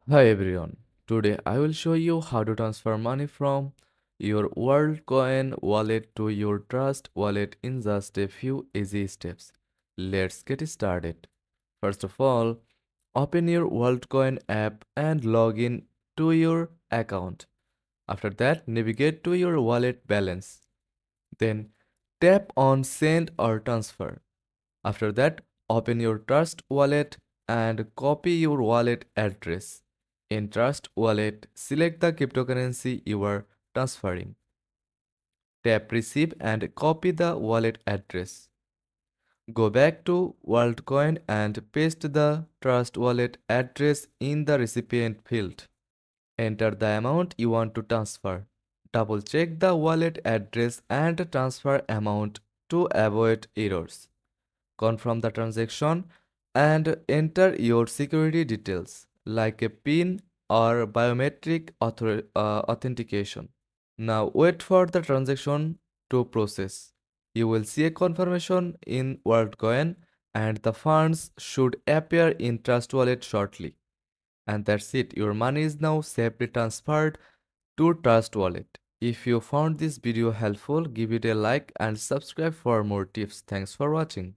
Hi everyone. Today I will show you how to transfer money from your Worldcoin wallet to your Trust wallet in just a few easy steps. Let's get started. First of all, open your Worldcoin app and log in to your account. After that, navigate to your wallet balance. Then tap on Send or Transfer. After that, open your Trust wallet and copy your wallet address. In Trust wallet, select the cryptocurrency you are transferring. Tap Receive and copy the wallet address. Go back to Worldcoin and paste the Trust wallet address in the recipient field. Enter the amount you want to transfer. Double check the wallet address and transfer amount to avoid errors. Confirm the transaction, and enter your security details like a PIN or biometric authentication. Now wait for the transaction to process. You will see a confirmation in WorldCoin and the funds should appear in Trust Wallet shortly. And that's it. Your money is now safely transferred to Trust Wallet. If you found this video helpful, give it a like and subscribe for more tips. Thanks for watching.